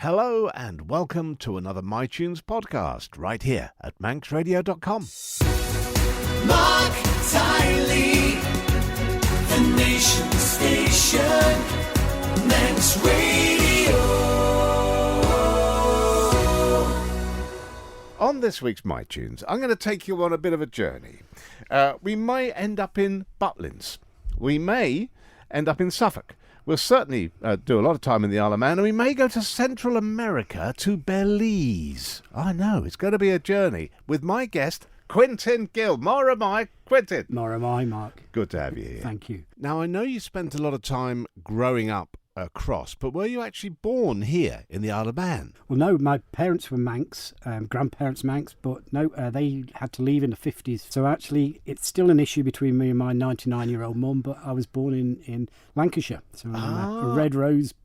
Hello and welcome to another MiTunes podcast right here at manxradio.com. Marc, Tyley, the nation's station, Manx Radio. On this week's MiTunes, I'm going to take you on a bit of a journey. We may end up in Butlins. We may end up in Suffolk. We'll certainly do a lot of time in the Isle of Man, and we may go to Central America, to Belize. I know, it's going to be a journey with my guest, Quintin Gill. More am I, Quintin. More am I, Marc. Good to have you here. Thank you. Now, I know you spent a lot of time growing up across, but were you actually born here in the Isle of Man? Well, no, my parents were Manx, grandparents Manx, but no, they had to leave in the 50s. So actually, it's still an issue between me and my 99-year-old mum, but I was born in Lancashire. So I'm a Red Rose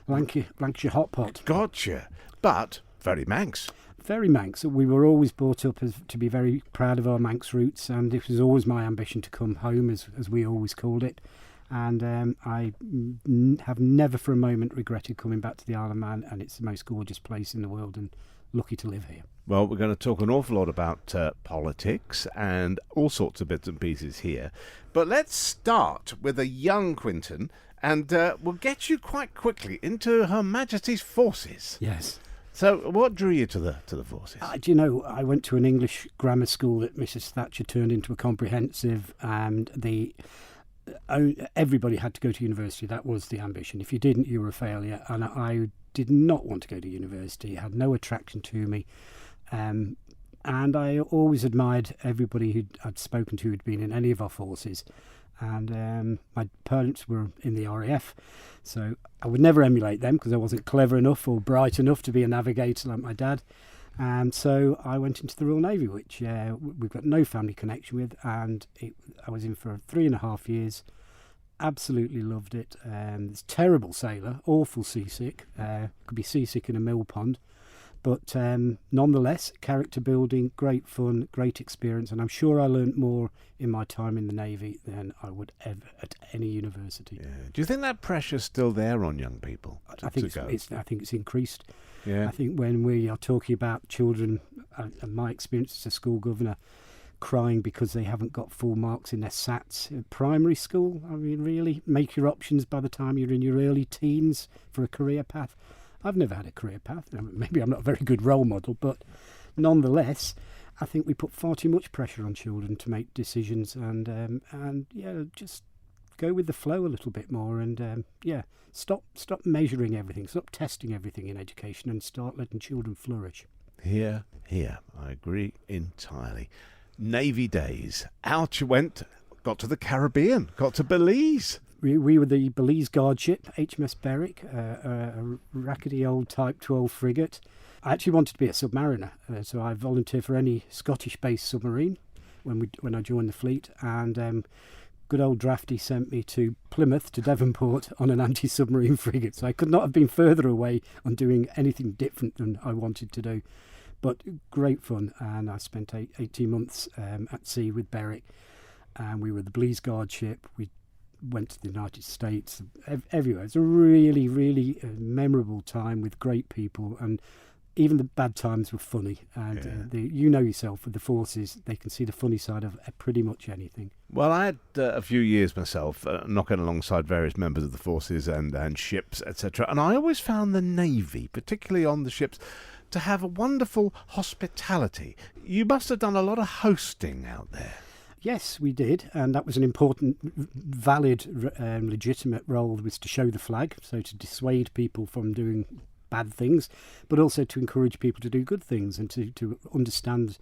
Lancashire hot pot. Gotcha. But very Manx. Very Manx. We were always brought up to be very proud of our Manx roots, and it was always my ambition to come home, as we always called it. And I have never for a moment regretted coming back to the Isle of Man, and it's the most gorgeous place in the world, and lucky to live here. Well, we're going to talk an awful lot about politics and all sorts of bits and pieces here. But let's start with a young Quintin, and we'll get you quite quickly into Her Majesty's forces. Yes. So what drew you to the forces? Do you know, I went to an English grammar school that Mrs. Thatcher turned into a comprehensive, and everybody had to go to university. That was the ambition. If you didn't, you were a failure. And I did not want to go to university. It had no attraction to me. And I always admired everybody who I'd spoken to who'd been in any of our forces. And my parents were in the RAF, so I would never emulate them because I wasn't clever enough or bright enough to be a navigator like my dad. And so I went into the Royal Navy, which we've got no family connection with, and I was in for 3.5 years. Absolutely loved it. Terrible sailor, awful seasick. Could be seasick in a mill pond. But nonetheless, character building, great fun, great experience, and I'm sure I learnt more in my time in the Navy than I would ever at any university. Yeah. Do you think that pressure's still there on young people I think it's increased. Yeah. I think when we are talking about children, and my experience as a school governor, crying because they haven't got full marks in their SATs in primary school, I mean, really, make your options by the time you're in your early teens for a career path. I've never had a career path. Maybe I'm not a very good role model, but nonetheless, I think we put far too much pressure on children to make decisions, and just go with the flow a little bit more, and stop measuring everything, stop testing everything in education, and start letting children flourish. Here, I agree entirely. Navy days. Out you went, got to the Caribbean, got to Belize. We were the Belize guard ship, HMS Berwick, a rackety old Type 12 frigate. I actually wanted to be a submariner, so I volunteered for any Scottish-based submarine when I joined the fleet, and good old Drafty sent me to Plymouth, to Devonport, on an anti-submarine frigate, so I could not have been further away on doing anything different than I wanted to do. But great fun, and I spent 18 months at sea with Berwick, and we were the Belize guard ship. We went to the United States, everywhere. It's a really, really memorable time with great people, and even the bad times were funny. And you know yourself, with the forces, they can see the funny side of pretty much anything. Well, I had a few years myself knocking alongside various members of the forces and ships, etc. And I always found the Navy, particularly on the ships, to have a wonderful hospitality. You must have done a lot of hosting out there. Yes, we did, and that was an important, valid, legitimate role, was to show the flag, so to dissuade people from doing bad things, but also to encourage people to do good things and to understand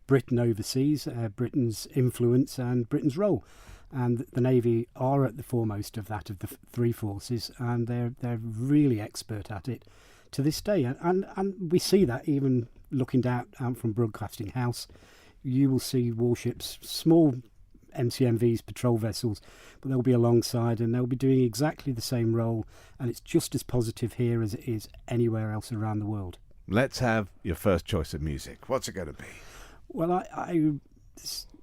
Britain overseas, Britain's influence and Britain's role. And the Navy are at the foremost of that, of the three forces, and they're really expert at it to this day. And we see that even looking out from Broadcasting House. You will see warships, small MCMVs, patrol vessels, but they'll be alongside and they'll be doing exactly the same role, and it's just as positive here as it is anywhere else around the world. Let's have your first choice of music. What's it going to be? Well, I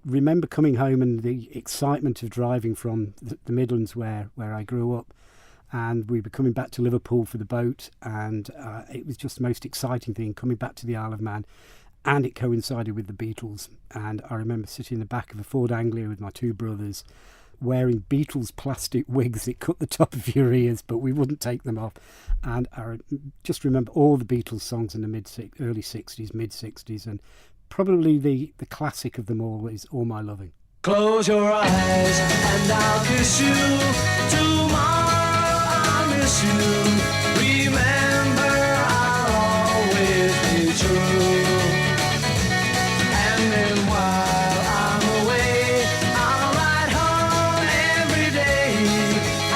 remember coming home and the excitement of driving from the Midlands where I grew up, And we were coming back to Liverpool for the boat, and it was just the most exciting thing coming back to the Isle of Man. And it coincided with the Beatles. And I remember sitting in the back of a Ford Anglia with my two brothers, wearing Beatles plastic wigs that cut the top of your ears, but we wouldn't take them off. And I just remember all the Beatles songs in the early 60s, mid-60s, and probably the classic of them all is All My Loving. Close your eyes and I'll kiss you. Tomorrow I'll miss you. Remember, I'll always be true. And then while I'm away, I'll ride home every day,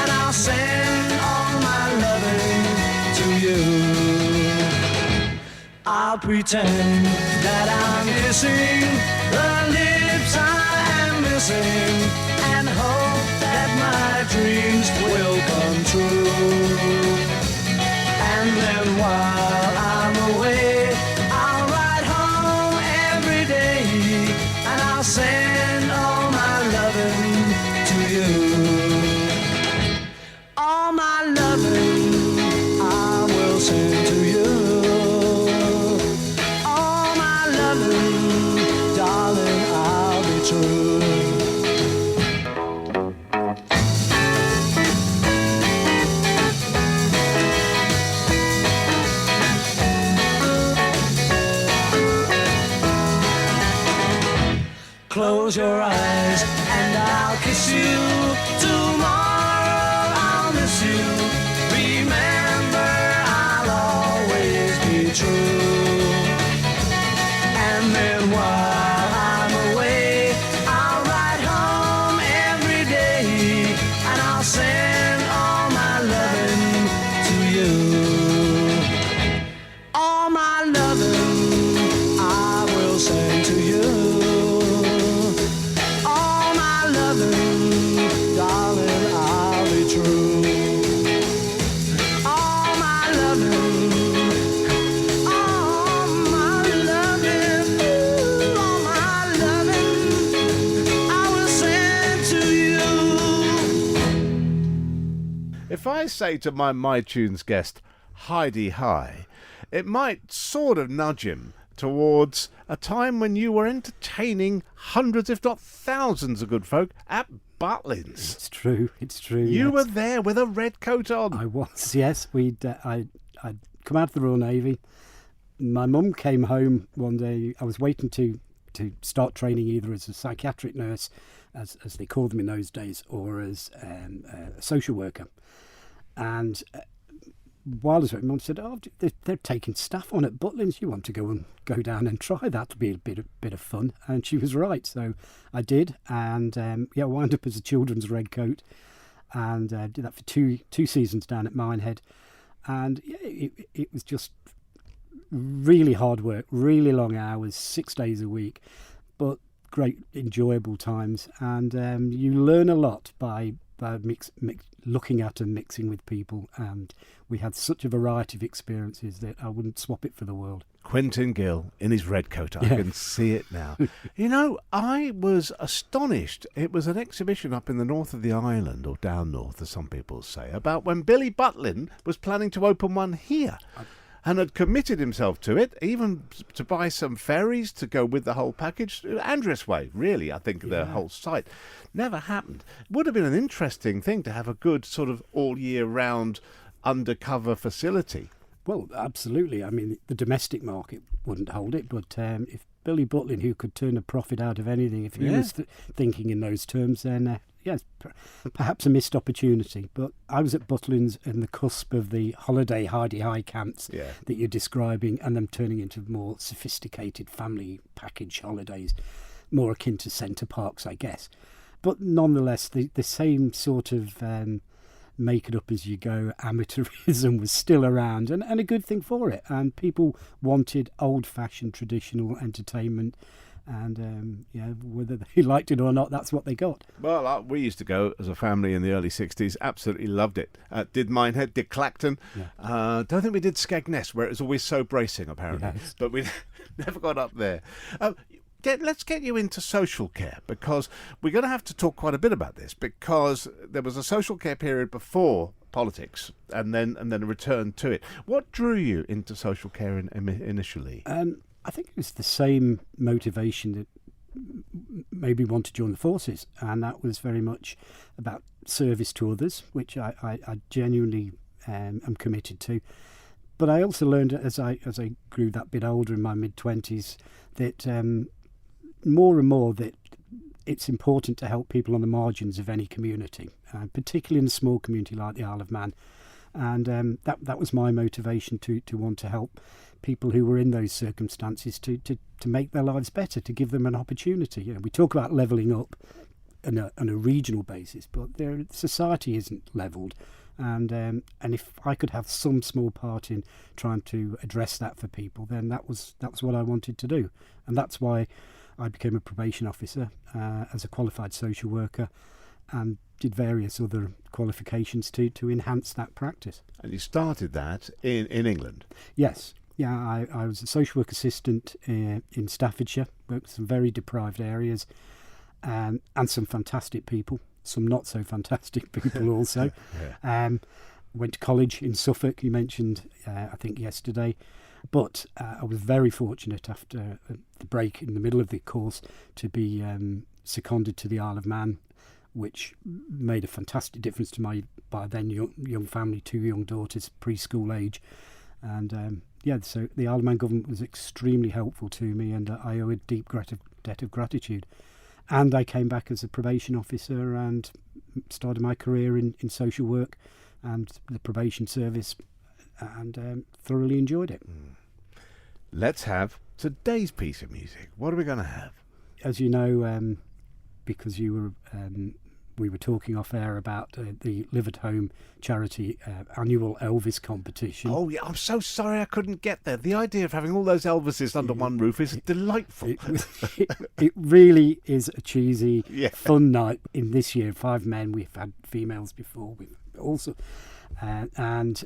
and I'll send all my loving to you. I'll pretend that I'm kissing the lips I am missing, and hope that my dreams will come true. And then while I'm away, I'll ride home every day, and I'll send all my loving to you. All my loving I will send to you. All my loving, darling, I'll be true. Close your eyes and I'll kiss you. Tomorrow I'll miss you. Remember, I'll always be true. And then while I'm away, I'll ride home every day, and I'll send all my loving to you. All my loving I will send to you. All my loving, darling, I'll be true. All my loving, all my loving, ooh, all my loving, I will send to you. If I say to my MiTunes guest, Heidi High, it might sort of nudge him towards a time when you were entertaining hundreds, if not thousands, of good folk at Butlins. It's true. You yes. were there with a red coat on. I was, yes. I'd come out of the Royal Navy. My mum came home one day. I was waiting to start training either as a psychiatric nurse, as they called them in those days, or as a social worker. And while I was waiting, Mum said, "Oh, they're taking staff on at Butlins. You want to go down and try that? To be a bit of fun." And she was right. So I did, and I wound up as a children's red coat, and did that for two seasons down at Minehead. And it was just really hard work, really long hours, 6 days a week, but great, enjoyable times. And you learn a lot by looking at and mixing with people. And we had such a variety of experiences that I wouldn't swap it for the world. Quintin Gill in his red coat. I can see it now. You know, I was astonished. It was an exhibition up in the north of the island, or down north, as some people say, about when Billy Butlin was planning to open one here. And had committed himself to it, even to buy some ferries to go with the whole package. Andreas Way, really, I think, the whole site. Never happened. Would have been an interesting thing to have a good sort of all-year-round undercover facility. Well, absolutely. I mean, the domestic market wouldn't hold it, but if Billy Butlin, who could turn a profit out of anything, if he was thinking in those terms, then yes, perhaps a missed opportunity. But I was at Butlins in the cusp of the holiday Heidi High camps that you're describing, and them turning into more sophisticated family package holidays, more akin to centre parks, I guess. But nonetheless, the same sort of make it up as you go amateurism was still around, and a good thing for it. And people wanted old-fashioned traditional entertainment. And whether they liked it or not, that's what they got. Well, we used to go as a family in the early 60s. Absolutely loved it. Did Minehead, did Clacton. Don't think we did Skegness, where it was always so bracing, apparently. Yes. But we never got up there. Let's get you into social care, because we're going to have to talk quite a bit about this, because there was a social care period before politics and then a return to it. What drew you into social care initially? I think it was the same motivation that made me want to join the forces, and that was very much about service to others, which I genuinely am committed to. But I also learned as I grew that bit older in my mid-20s that more and more that it's important to help people on the margins of any community, particularly in a small community like the Isle of Man. And that was my motivation to want to help people who were in those circumstances to make their lives better, to give them an opportunity. You know, we talk about levelling up on a regional basis, but society isn't levelled. And if I could have some small part in trying to address that for people, then that was what I wanted to do. And that's why I became a probation officer as a qualified social worker, and did various other qualifications to enhance that practice. And you started that in England? Yes. Yeah, I was a social work assistant in Staffordshire, worked with some very deprived areas, and some fantastic people, some not so fantastic people also. Yeah. Went to college in Suffolk, you mentioned, I think yesterday. But I was very fortunate after the break in the middle of the course to be seconded to the Isle of Man, which made a fantastic difference to my, by then, young family, 2 young daughters, preschool age. And so the Isle of Man government was extremely helpful to me, and I owe a deep debt of gratitude. And I came back as a probation officer and started my career in social work and the probation service, and thoroughly enjoyed it. Let's have today's piece of music. What are we going to have? As you know, because we were talking off air about the Live at Home charity annual Elvis competition. Oh, yeah, I'm so sorry I couldn't get there. The idea of having all those Elvises under one roof is delightful. It really is a cheesy, fun night. In this year, 5 men, we've had females before, we've also... and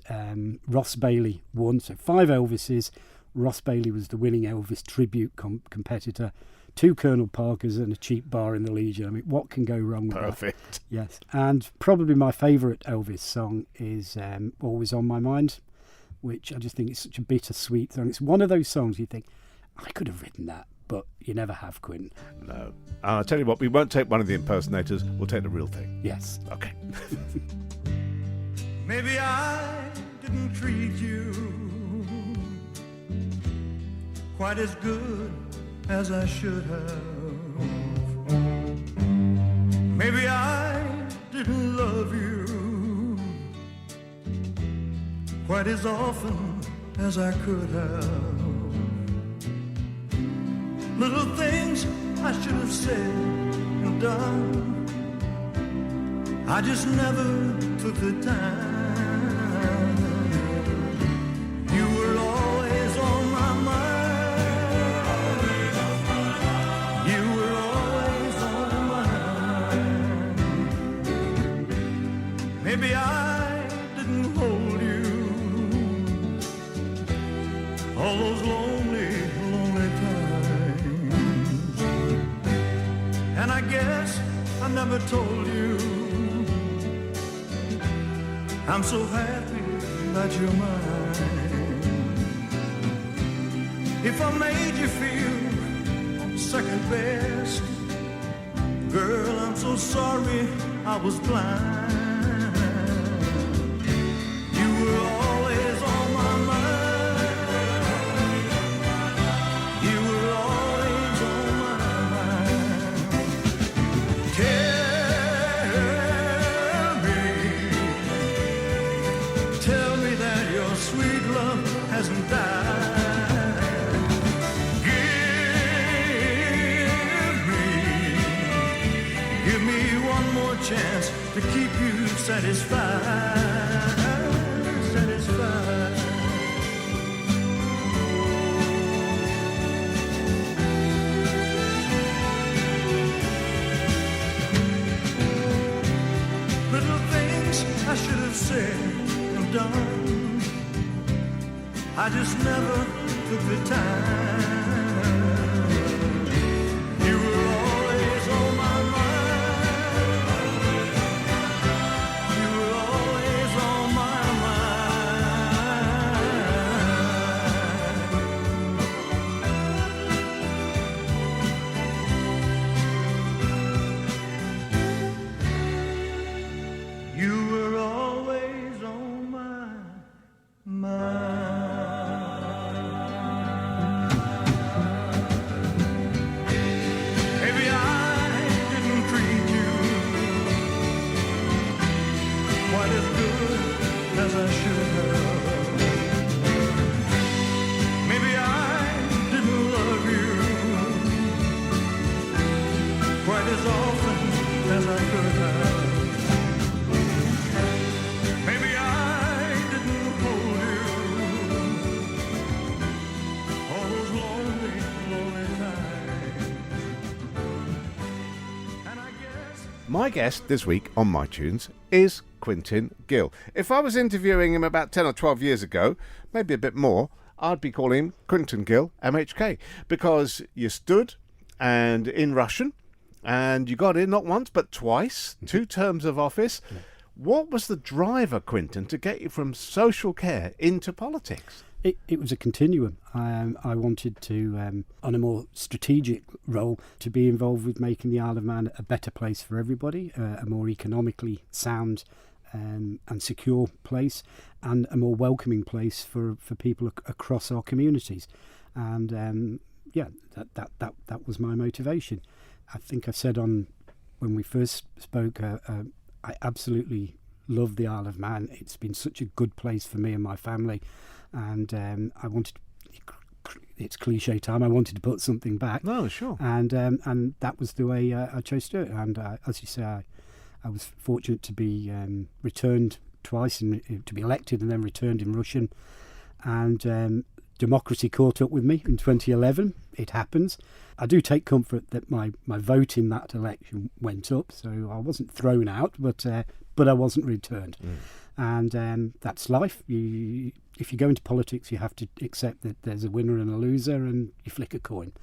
Ross Bailey won, so 5 Elvises. Ross Bailey was the winning Elvis tribute competitor. 2 Colonel Parkers and a cheap bar in the Legion. I mean, what can go wrong with Perfect. that? Yes. And probably my favourite Elvis song is Always on My Mind, which I just think is such a bittersweet song. It's one of those songs you think, I could have written that, but you never have, Quintin. No. I'll tell you what, we won't take one of the impersonators, we'll take the real thing. Yes. Okay. Maybe I didn't treat you quite as good as I should have. Maybe I didn't love you quite as often as I could have. Little things I should have said and done, I just never took the time. You were always on my mind. You were always on my mind. Maybe I didn't hold you all those lonely, lonely times. And I guess I never told you I'm so happy that you're mine. If I made you feel second best, girl, I'm so sorry I was blind. You were always on my mind. You were always on my mind. Tell me that your sweet love hasn't died. Give me one more chance to keep you satisfied. Satisfied. Little things I should have said and done, I just never took the time. You were always on my mind. You were always on My guest this week on MiTunes is Quintin Gill. If I was interviewing him about 10 or 12 years ago, maybe a bit more, I'd be calling him Quintin Gill, MHK, because you stood and in Russian, and you got in not once but twice, 2 terms of office. Yeah. What was the driver, Quintin, to get you from social care into politics? It was a continuum. I wanted to, on a more strategic role, to be involved with making the Isle of Man a better place for everybody, a more economically sound and secure place, and a more welcoming place for people across our communities. And that was my motivation. I think I said when we first spoke, I absolutely love the Isle of Man. It's been such a good place for me and my family. And I wanted, it's cliche time, I wanted to put something back. No, sure. And that was the way I chose to do it. And as you say, I was fortunate to be returned twice, and to be elected and then returned in Russian. And democracy caught up with me in 2011. It happens. I do take comfort that my vote in that election went up, so I wasn't thrown out, but I wasn't returned. And that's life. If you go into politics, you have to accept that there's a winner and a loser, and you flick a coin.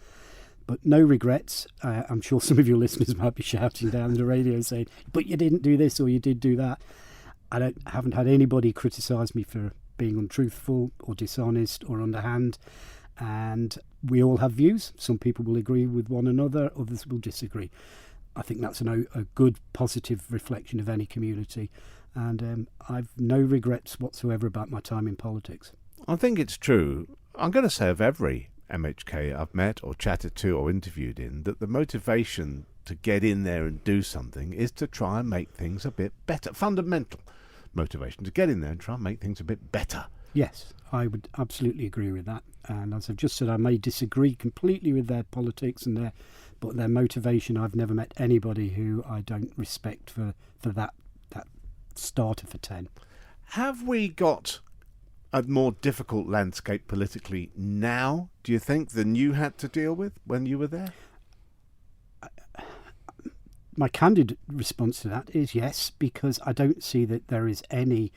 But no regrets. I'm sure some of your listeners might be shouting down the radio saying, but you didn't do this or you did do that. I haven't had anybody criticise me for being untruthful or dishonest or underhand. And we all have views. Some people will agree with one another, others will disagree. I think that's a good, positive reflection of any community. And I've no regrets whatsoever about my time in politics. I think it's true. I'm going to say of every MHK I've met or chatted to or interviewed in, that the motivation to get in there and do something is to try and make things a bit better. Fundamental motivation to get in there and try and make things a bit better. Yes, I would absolutely agree with that. And as I've just said, I may disagree completely with their politics and but their motivation, I've never met anybody who I don't respect for that starter for 10. Have we got a more difficult landscape politically now, do you think, than you had to deal with when you were there? My candid response to that is yes, because I don't see that there is any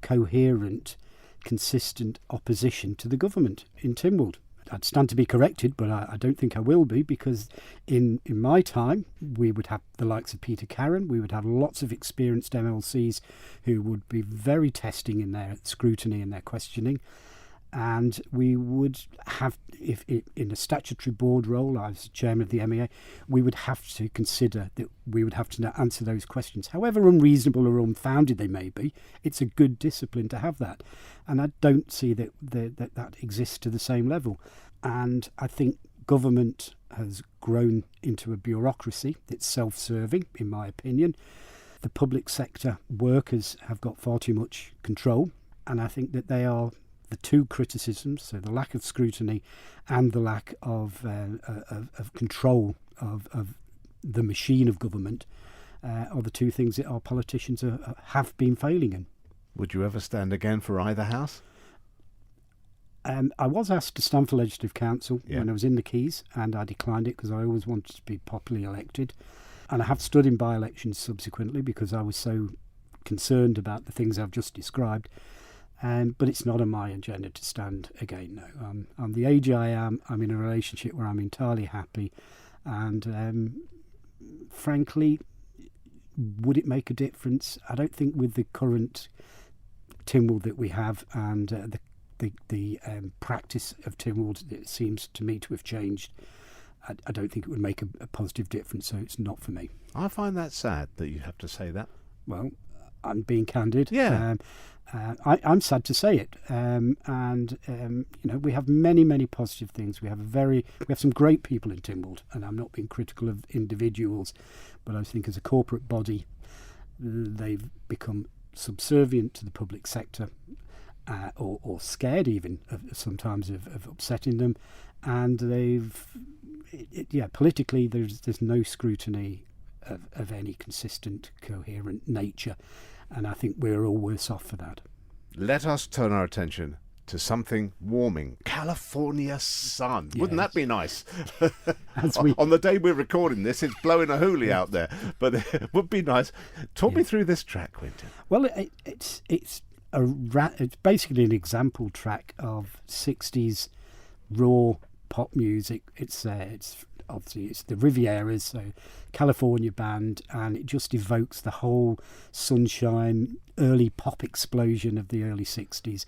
coherent, consistent opposition to the government in Tynwald. I'd stand to be corrected, but I don't think I will be, because in my time we would have the likes of Peter Carron, we would have lots of experienced MLCs who would be very testing in their scrutiny and their questioning, and we would have, if in a statutory board role, I was chairman of the MEA, we would have to consider that we would have to answer those questions. However unreasonable or unfounded they may be, it's a good discipline to have that. And I don't see that exists to the same level. And I think government has grown into a bureaucracy that's self-serving, in my opinion. The public sector workers have got far too much control, and I think that they are the two criticisms, so the lack of scrutiny and the lack of control of the machine of government are the two things that our politicians have been failing in. Would you ever stand again for either house? I was asked to stand for Legislative Council Yeah. when I was in the Keys, and I declined it because I always wanted to be popularly elected. And I have stood in by-elections subsequently because I was so concerned about the things I've just described. But it's not on my agenda to stand again, no. I'm the age I am. I'm in a relationship where I'm entirely happy. And frankly, would it make a difference? I don't think with the current Tynwald that we have and the practice of Tynwald, it seems to me to have changed. I don't think it would make a positive difference, so it's not for me. I find that sad that you have to say that. Well, I'm being candid. Yeah. I'm sad to say it, we have many positive things. We have some great people in Tynwald, and I'm not being critical of individuals, but I think as a corporate body, they've become subservient to the public sector, or scared even sometimes of upsetting them, and politically there's no scrutiny of any consistent, coherent nature. And I think we're all worse off for that. Let us turn our attention to something warming. California sun. Wouldn't Yes. that be nice? As we- On the day we're recording this, it's blowing a hoolie out there, but it would be nice. Talk me through this track, Quintin. Well, it's basically an example track of 60s raw pop music. It's obviously it's the Rivieras, so California band, and it just evokes the whole sunshine, early pop explosion of the early 60s.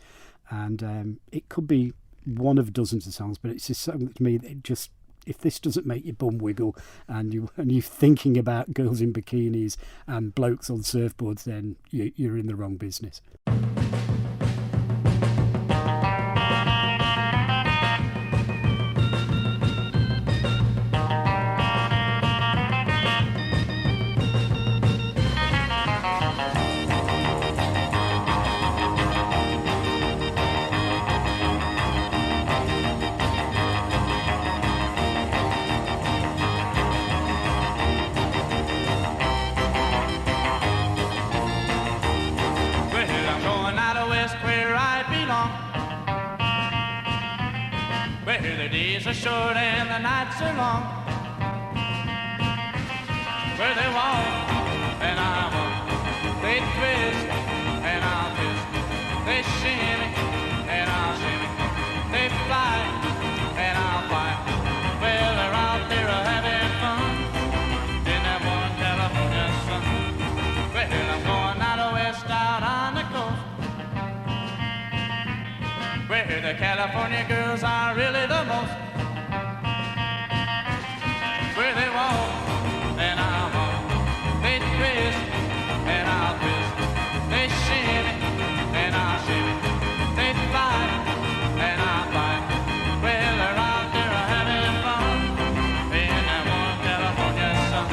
And it could be one of dozens of songs, but it's just something to me that it just, if this doesn't make your bum wiggle and you're thinking about girls in bikinis and blokes on surfboards, then you're in the wrong business. Well, I'm going out of west where I belong, where the days are short and the nights are long, where they walk and I walk, they twist and I'll twist, they shimmy and I'll shimmy, they fly and I'll fly. Well, they're out there having fun in that one California sun. Well, I'm going out of west out on the coast, where the California girls are really the most, where they walk and I'll walk, they twist and I'll twist, they shimmy and I'll shimmy, they fly and I'll fly. Well, they're out there having fun in that one California sun.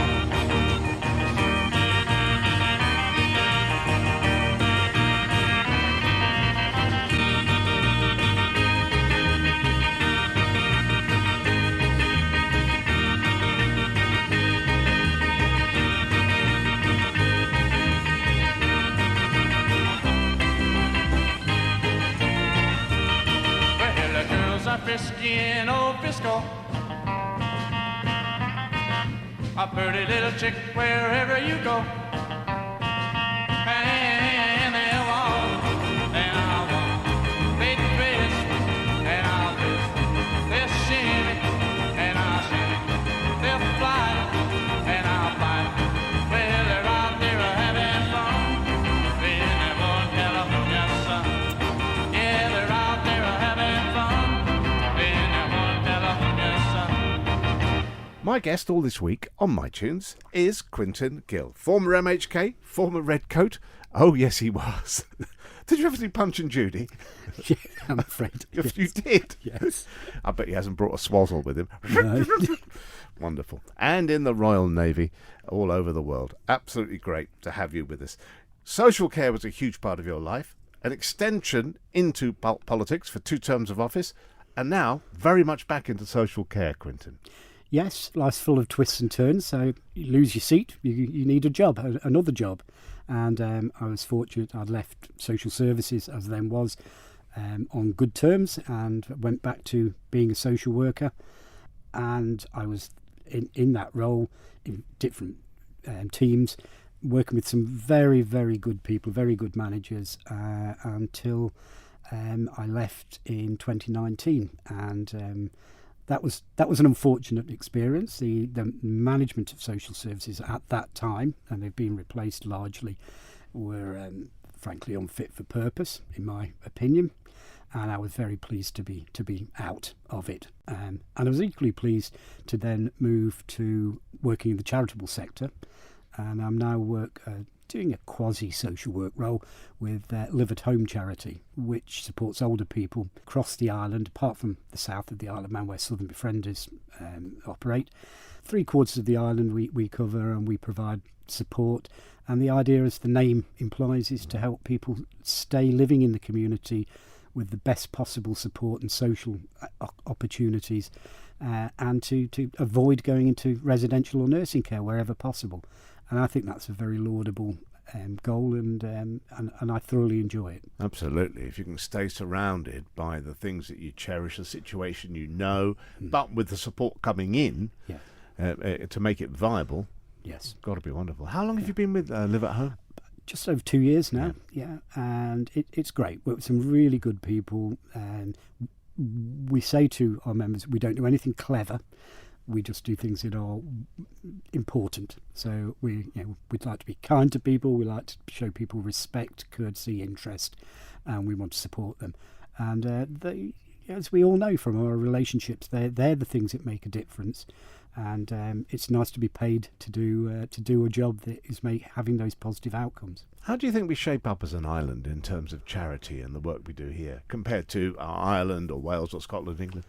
Well, the girls are frisky in old Frisco, a pretty little chick wherever you go. And they'll walk and I'll walk, they twist and I'll twist, they'll shimmy and I'll shimmy, they'll fly and I'll fly. Well, they're out there having fun in that one California sun. Yeah, they're out there having fun in that one California sun. My guest all this week on MiTunes is Quintin Gill, former MHK, former Redcoat. Oh, yes, he was. Did you ever see Punch and Judy? Yeah, I'm afraid. You did? Yes. I bet he hasn't brought a swazzle with him. No. Wonderful. And in the Royal Navy, all over the world. Absolutely great to have you with us. Social care was a huge part of your life, an extension into politics for 2 terms of office, and now very much back into social care, Quintin. Yes, life's full of twists and turns. So you lose your seat, you need a job, another job. And I was fortunate. I'd left social services, as then was, on good terms, and went back to being a social worker. And I was in that role in different teams, working with some very, very good people, very good managers, until I left in 2019. And that was an unfortunate experience. The management of social services at that time, and they've been replaced largely, were frankly unfit for purpose, in my opinion. And I was very pleased to be out of it. And I was equally pleased to then move to working in the charitable sector. And I'm now doing a quasi-social work role with Live at Home charity, which supports older people across the island, apart from the south of the Isle of Man, where Southern Befrienders operate. 3/4 of the island we cover, and we provide support. And the idea, as the name implies, is to help people stay living in the community with the best possible support and social opportunities, and to avoid going into residential or nursing care wherever possible. And I think that's a very laudable goal, and I thoroughly enjoy it. Absolutely. If you can stay surrounded by the things that you cherish, the situation you know, but with the support coming in to make it viable, Yes. got to be wonderful. How long have you been with Live at Home? Just over 2 years now, and it's great. We're with some really good people, and we say to our members, we don't do anything clever. We just do things that are important. So we'd like to be kind to people. We like to show people respect, courtesy, interest, and we want to support them. And as we all know from our relationships, they're the things that make a difference. And it's nice to be paid to do a job that is having those positive outcomes. How do you think we shape up as an island in terms of charity and the work we do here compared to Ireland or Wales or Scotland, England?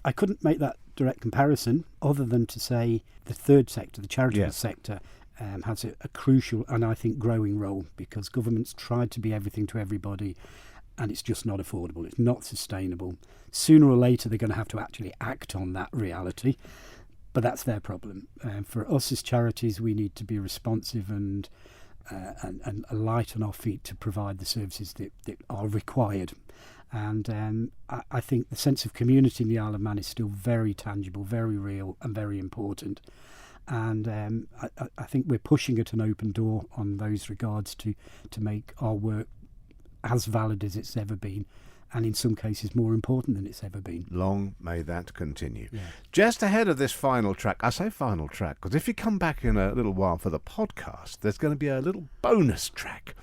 I couldn't make that direct comparison other than to say the third sector, the charitable sector, has a crucial and I think growing role, because governments tried to be everything to everybody and it's just not affordable. It's not sustainable. Sooner or later they're going to have to actually act on that reality. But that's their problem. For us as charities, we need to be responsive and light on our feet to provide the services that are required. And I think the sense of community in the Isle of Man is still very tangible, very real, and very important. And I think we're pushing at an open door on those regards to make our work as valid as it's ever been, and in some cases more important than it's ever been. Long may that continue. Yeah. Just ahead of this final track, I say final track because if you come back in a little while for the podcast, there's going to be a little bonus track.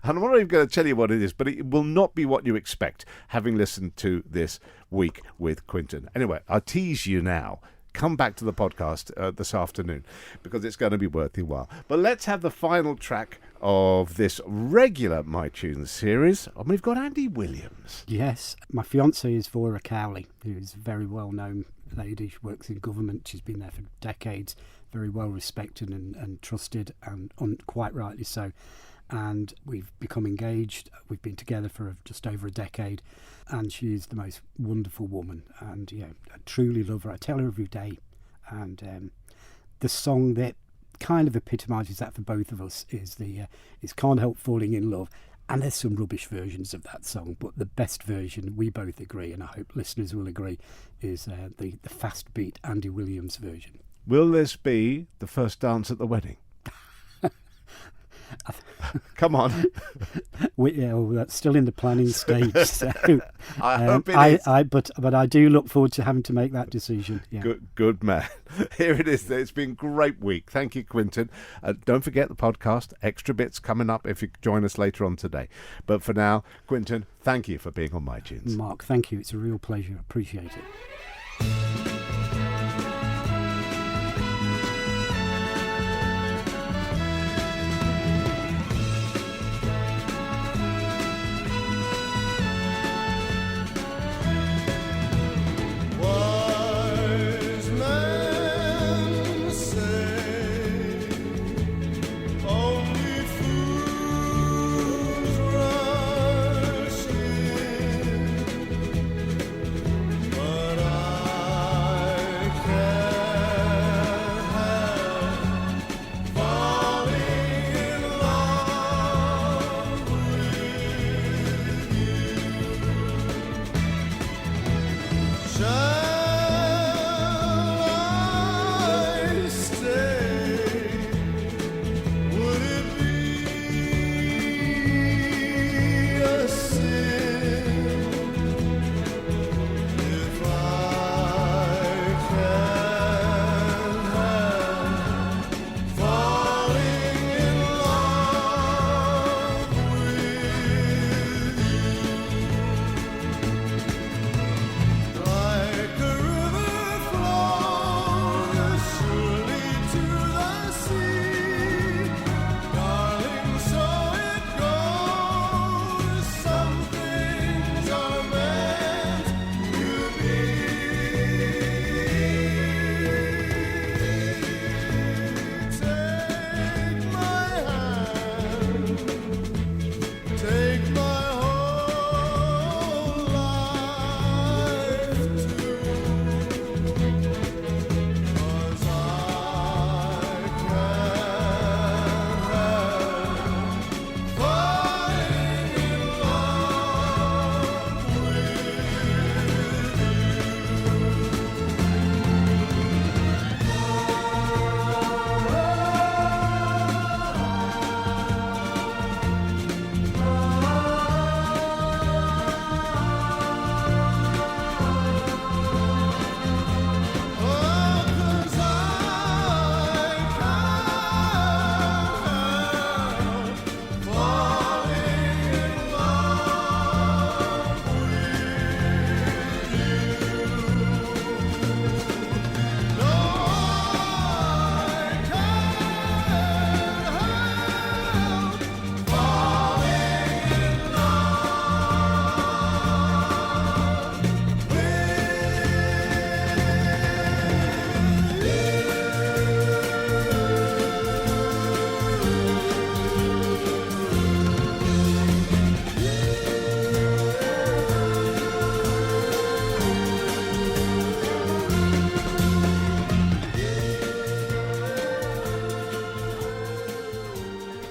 And I'm not even going to tell you what it is, but it will not be what you expect, having listened to this week with Quintin. Anyway, I'll tease you now. Come back to the podcast this afternoon because it's going to be worth your while. But let's have the final track of this regular MiTunes series. And we've got Andy Williams. Yes, my fiancée is Vera Cowley, who's a very well-known lady. She works in government. She's been there for decades, very well respected and trusted, and quite rightly so. And we've become engaged. We've been together for just over a decade, and she is the most wonderful woman. And I truly love her. I tell her every day. And the song that kind of epitomises that for both of us is "Can't Help Falling in Love." And there's some rubbish versions of that song, but the best version, we both agree, and I hope listeners will agree, is the fast beat Andy Williams version. Will this be the first dance at the wedding? Come on. That's still in the planning stage. So, I hope it is. But I do look forward to having to make that decision. Yeah. Good man. Here it is. It's been a great week. Thank you, Quintin. Don't forget the podcast. Extra bits coming up if you join us later on today. But for now, Quintin, thank you for being on MiTunes. Mark, thank you. It's a real pleasure. Appreciate it.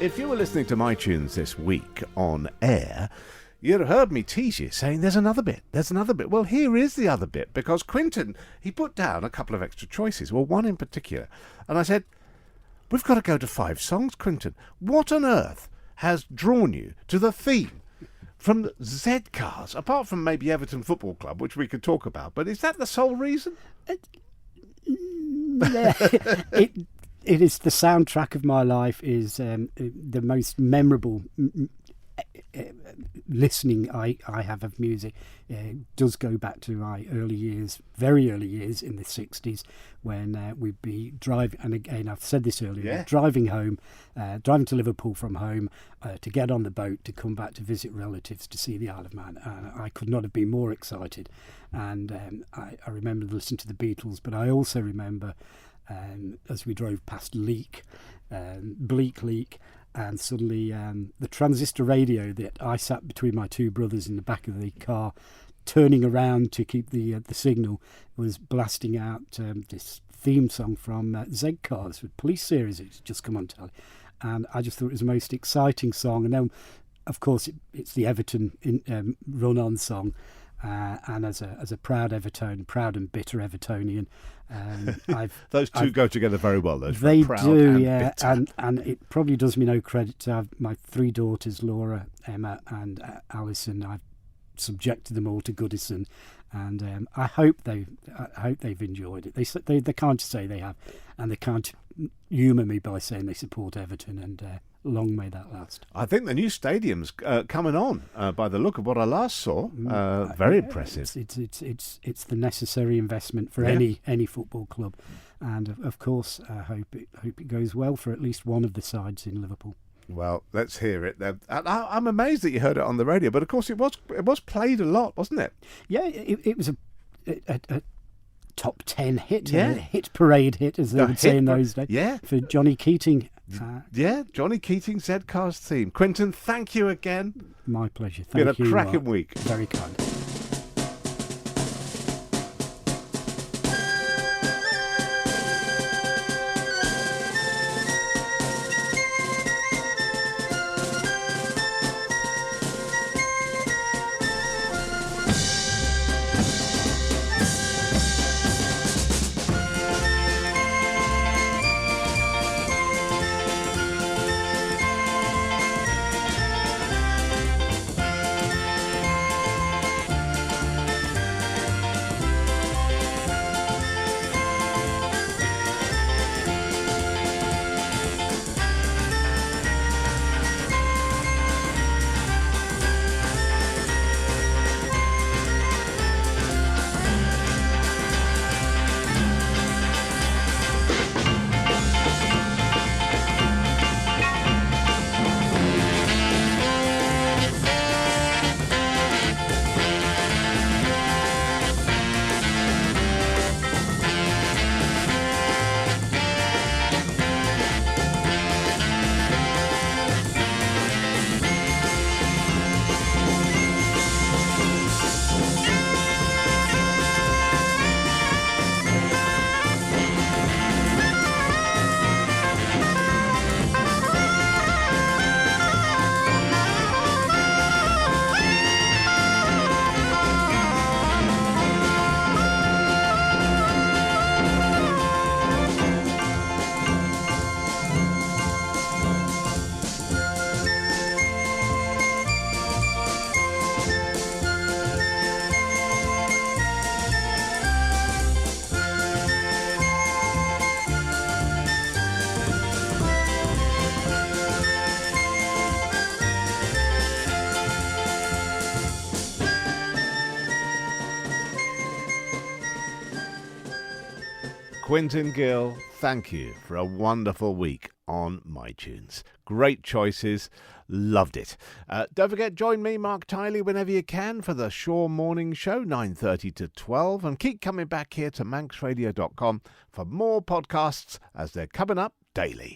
If you were listening to MiTunes this week on air, you'd have heard me tease you saying there's another bit. Well, here is the other bit, because Quintin, he put down a couple of extra choices, well, one in particular. And I said, we've got to go to 5 songs, Quintin. What on earth has drawn you to the theme from Z Cars, apart from maybe Everton Football Club, which we could talk about? But is that the sole reason? It is the soundtrack of my life. Is the most memorable listening I have of music. Does go back to my early years, very early years in the 60s, when we'd be driving, and again I've said this earlier, driving to Liverpool from home to get on the boat to come back to visit relatives to see the Isle of Man. I could not have been more excited. And I remember listening to the Beatles, but I also remember as we drove past Bleak Leak, and suddenly the transistor radio that I sat between my 2 brothers in the back of the car, turning around to keep the signal, was blasting out this theme song from Z Cars, with Police Series. It's just come on telly, and I just thought it was the most exciting song. And then, of course, it's the Everton run-on song. And as a proud and bitter Evertonian, those two go together very well. They proud do, and yeah. bitter. And it probably does me no credit to have my 3 daughters, Laura, Emma, and Alison. I've subjected them all to Goodison, and I hope they've enjoyed it. They can't say they have, and they can't humour me by saying they support Everton, and long may that last. I think the new stadium's coming on. By the look of what I last saw, very impressive. It's the necessary investment for any football club, and of course I hope it goes well for at least one of the sides in Liverpool. Well, let's hear it. I'm amazed that you heard it on the radio, but of course it was played a lot, wasn't it? Yeah, it was a top 10 hit, Yeah. a hit parade hit, as they would say in those days. Yeah. For Johnny Keating. Johnny Keating, Z Cars theme. Quintin, thank you again. My pleasure. Thank you. Been a cracking week. Very kind. Quintin Gill, thank you for a wonderful week on MiTunes. Great choices. Loved it. Don't forget, join me, Marc Tyley, whenever you can for the Shaw Morning Show, 9:30 to 12. And keep coming back here to manxradio.com for more podcasts as they're coming up daily.